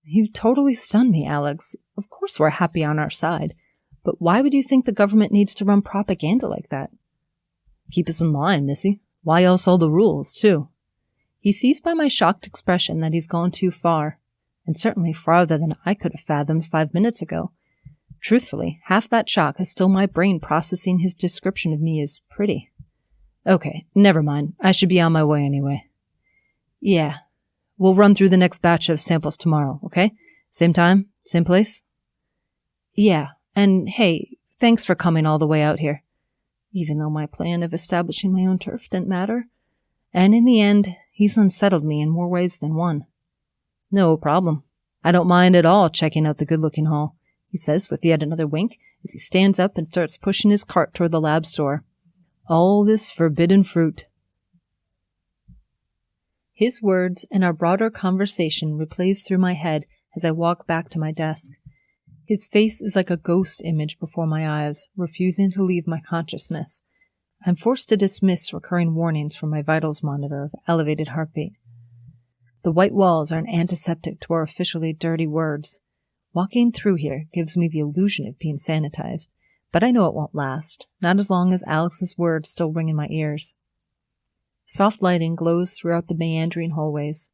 You totally stunned me, Alex. Of course we're happy on our side. But why would you think the government needs to run propaganda like that? Keep us in line, missy. Why else all the rules, too? He sees by my shocked expression that he's gone too far, and certainly farther than I could have fathomed 5 minutes ago. Truthfully, half that shock is still my brain processing his description of me as pretty. Okay, never mind. I should be on my way anyway. Yeah. We'll run through the next batch of samples tomorrow, okay? Same time? Same place? Yeah. And hey, thanks for coming all the way out here. Even though my plan of establishing my own turf didn't matter. And in the end, he's unsettled me in more ways than one. No problem. I don't mind at all checking out the good-looking hall, he says with yet another wink as he stands up and starts pushing his cart toward the lab store. All this forbidden fruit. His words and our broader conversation replays through my head as I walk back to my desk. His face is like a ghost image before my eyes, refusing to leave my consciousness. I'm forced to dismiss recurring warnings from my vitals monitor of elevated heartbeat. The white walls are an antiseptic to our officially dirty words. Walking through here gives me the illusion of being sanitized, but I know it won't last, not as long as Alex's words still ring in my ears. Soft lighting glows throughout the meandering hallways.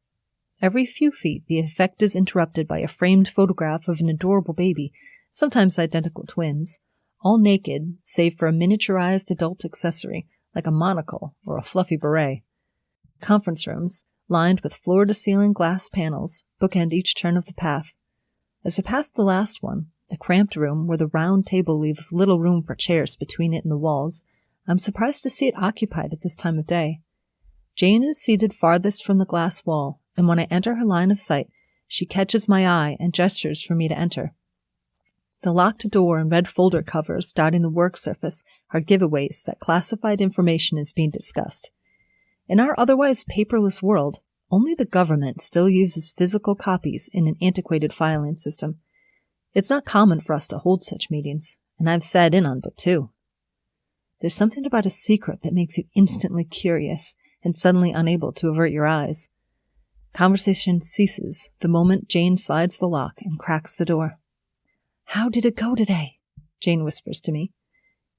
Every few feet, the effect is interrupted by a framed photograph of an adorable baby, sometimes identical twins, all naked, save for a miniaturized adult accessory, like a monocle or a fluffy beret. Conference rooms, lined with floor-to-ceiling glass panels, bookend each turn of the path. As I pass the last one, a cramped room where the round table leaves little room for chairs between it and the walls, I'm surprised to see it occupied at this time of day. Jane is seated farthest from the glass wall, and when I enter her line of sight, she catches my eye and gestures for me to enter. The locked door and red folder covers dotting the work surface are giveaways that classified information is being discussed. In our otherwise paperless world, only the government still uses physical copies in an antiquated filing system. It's not common for us to hold such meetings, and I've sat in on but 2. There's something about a secret that makes you instantly curious and suddenly unable to avert your eyes. Conversation ceases the moment Jane slides the lock and cracks the door. "How did it go today?" Jane whispers to me.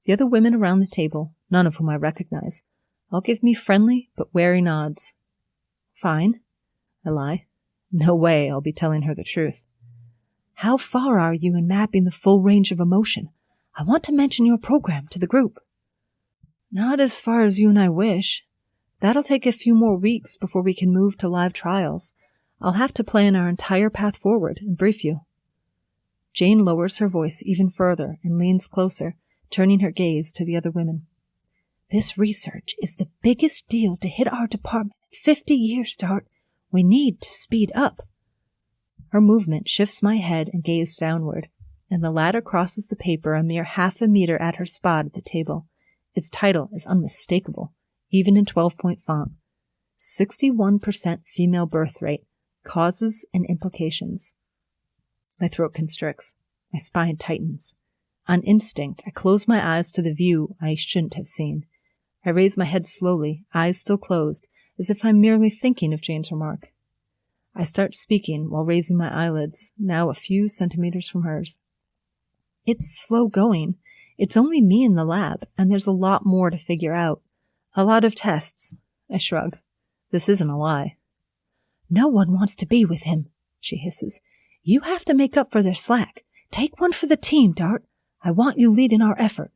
The other women around the table, none of whom I recognize, all give me friendly but wary nods. "Fine," I lie. No way I'll be telling her the truth. "How far are you in mapping the full range of emotion? I want to mention your program to the group." "Not as far as you and I wish. That'll take a few more weeks before we can move to live trials. I'll have to plan our entire path forward and brief you." Jane lowers her voice even further and leans closer, turning her gaze to the other women. "This research is the biggest deal to hit our department in 50 years, Dart. We need to speed up." Her movement shifts my head and gaze downward, and the latter crosses the paper a mere half a meter at her spot at the table. Its title is unmistakable, even in 12-point font. 61% female birth rate, causes and implications. My throat constricts. My spine tightens. On instinct, I close my eyes to the view I shouldn't have seen. I raise my head slowly, eyes still closed, as if I'm merely thinking of Jane's remark. I start speaking while raising my eyelids, now a few centimeters from hers. "It's slow going. It's only me in the lab, and there's a lot more to figure out. A lot of tests." I shrug. This isn't a lie. "No one wants to be with him," she hisses. "You have to make up for their slack. Take one for the team, Dart. I want you leading our effort."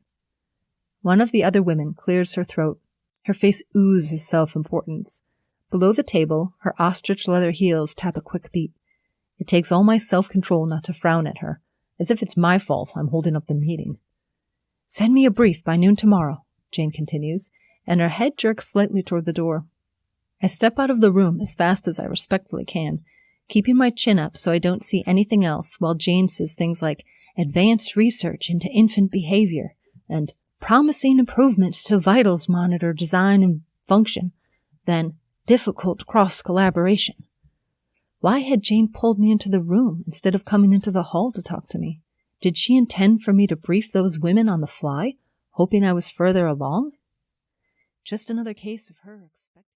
One of the other women clears her throat. Her face oozes self-importance. Below the table, her ostrich leather heels tap a quick beat. It takes all my self-control not to frown at her, as if it's my fault I'm holding up the meeting. "Send me a brief by noon tomorrow," Jane continues, and her head jerks slightly toward the door. I step out of the room as fast as I respectfully can, keeping my chin up so I don't see anything else, while Jane says things like advanced research into infant behavior and promising improvements to vitals monitor design and function, then difficult cross-collaboration. Why had Jane pulled me into the room instead of coming into the hall to talk to me? Did she intend for me to brief those women on the fly, hoping I was further along? Just another case of her expecting